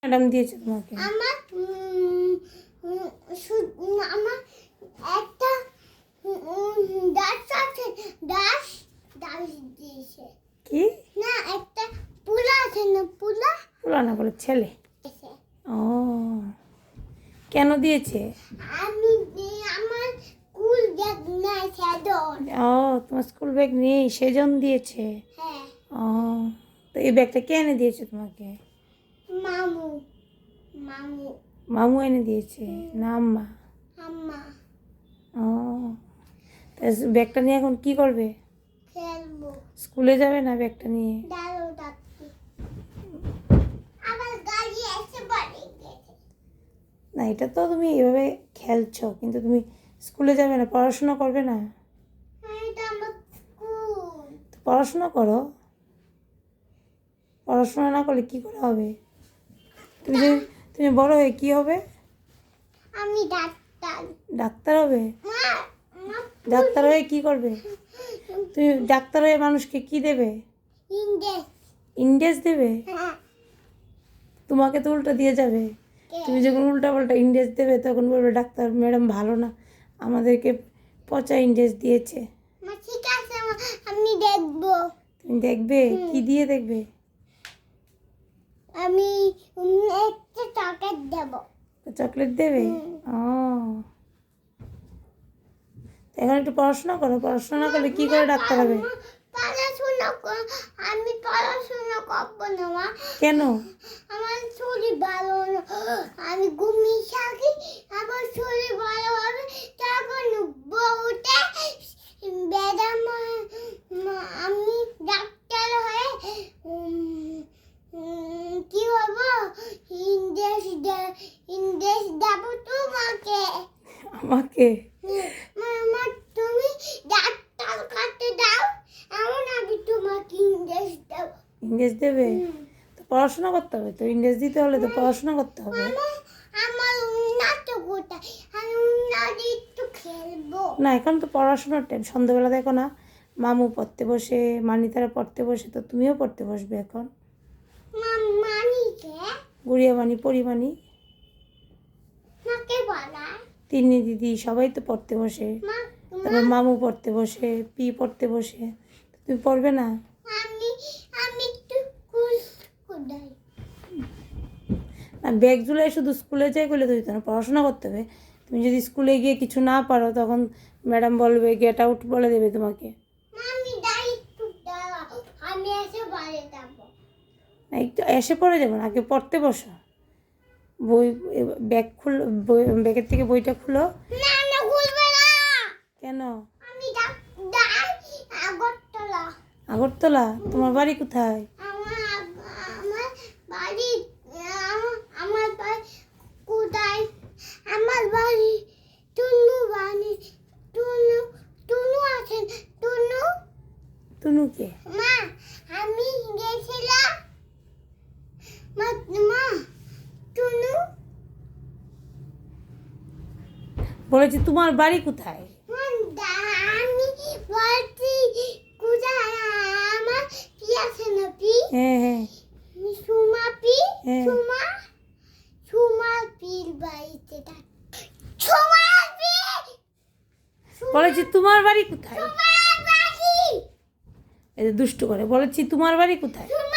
Madam দিয়েছে তোমাকে? আমার আমার একটা দাস আছে, দাস দাস দিয়েছে। কি না, একটা পুলা আছে না, পুলা পুলা না বলে ছেলে। দিয়েছে। ও কেন দিয়েছে? আমি আমার স্কুল ব্যাগ নাই সাদন। ও তোমার স্কুল ব্যাগ নেই সেজন্য দিয়েছে। হ্যাঁ, ও তো এই ব্যাগটা কে এনে দিয়েছে তোমাকে? মামু মামু মামু এনে দিয়েছে না আম্মা? আম্মা। ও তা ব্যাগটা নিয়ে এখন কি করবে? খেলবো। স্কুলে যাবে না ব্যাগটা নিয়ে? দাঁড়ো ডাকছি। আবার গাড়ি এসে বাড়ি গেছে। না এটা তো তুমি এভাবে খেলছো, কিন্তু তুমি স্কুলে যাবে না, পড়াশোনা করবে না? এটা আমার স্কুল। তো পড়াশোনা করো। পড়াশোনা না করলে কি করে হবে? তুমি বড় হয়ে কি হবে? আমি ডাক্তার। ডাক্তার হবে? মা, মা, ডাক্তার হয়ে কি করবে? তুমি ডাক্তার হয়ে মানুষকে কি দেবে? ইংরেজ। ইন্ডেক্স দেবে? হ্যাঁ, তোমাকে তো উল্টো দিয়ে যাবে। তুমি যখন উল্টা পাল্টা ইন্ডেক্স দেবে তখন বলবে ডাক্তার ম্যাডাম ভালো না, আমাদেরকে পচা ইন্ডেক্স দিয়েছে। মা ঠিক আছে, মা, আমি দেখবো। তুমি দেখবে? কি দিয়ে দেখবে? আমি একটা চকলেট দেবো। চকলেট দেবে? ও এখন একটু পড়াশোনা করো, পড়াশোনা না করলে কি করে ডাক্তার হবে? আমি পড়াশোনা করবো না, মা। কেন? আমার শরীর ভালো না, আমি ঘুমিয়ে থাকি। আমার শরীর ভালো হবে তখন বউতে ম্যাডাম, আমি ডাক্তার হয়ে কি হবো? ইন্ডেক্স দেবো তোমাকে। আমাকে? মামা, তুমি ডাক্তার কাটতে দাও, এমন আমি তোমাকে ইন্ডেক্স দেবো। ইংরেজ দেবে? তো পড়াশোনা করতে হবে, তো ইংরেজ দিতে হলে তো পড়াশোনা করতে হবে। মামা, আমার উন্নত কোথায়? আমি উন্নত একটু খেলবো। না এখন তো পড়াশোনার টাইম, সন্ধ্যাবেলা দেখো না মামু পড়তে বসে, মানিতারা পড়তে বসে, তো তুমিও পড়তে বসবে এখন। মানিকে গুড়িয়া মানি, পরিমানি, মাকে বলা। তিন্নি দিদি সবাই তো পড়তে বসে, মা, তারপর মামু পড়তে বসে, পি পড়তে বসে, তুমি পড়বে না? আমি আমি একটু কুল কোদাই। না ব্যাগ ঝুলাই শুধু স্কুলে যাই বলে তো দিত না, পড়াশোনা করতে হবে। তুমি যদি স্কুলে গিয়ে কিছু না পারো তখন ম্যাডাম বলবে গেট আউট বলে দেবে তোমাকে। আমি দাই একটু দাঁড়াও, আমি এসে বাড়ি যাবো। না একটু এসে পড়ে যাবে না, আগে পড়তে বসো। বই ব্যাগ খুলো, ব্যাগের থেকে বইটা খুলো। না, না, খুলবে না। কেন? আমি দাই আগরতলা। আগরতলা? তোমার বাড়ি কোথায়? আমার আমার বাড়ি, আমার বাড়ি কোথায়? আমার বাড়ি টুনু টুনু আছেন, টুনু। তুনুকে? মা, আমি গেছিলাম। মা, মা, টুনু। বলেছি তোমার বাড়ি কোথায়? আমি বলছি কোথায়? আমার পি আছে না, পি? হ্যাঁ হ্যাঁ সুমা পি, হ্যাঁ। সুমা পির বাড়িতে থাকে। সুমা পি, বলেছি তোমার বাড়ি কোথায়? সুমা বাড়ি, এই যে দুষ্টু করে, বলেছি তোমার বাড়ি কোথায়? সুমা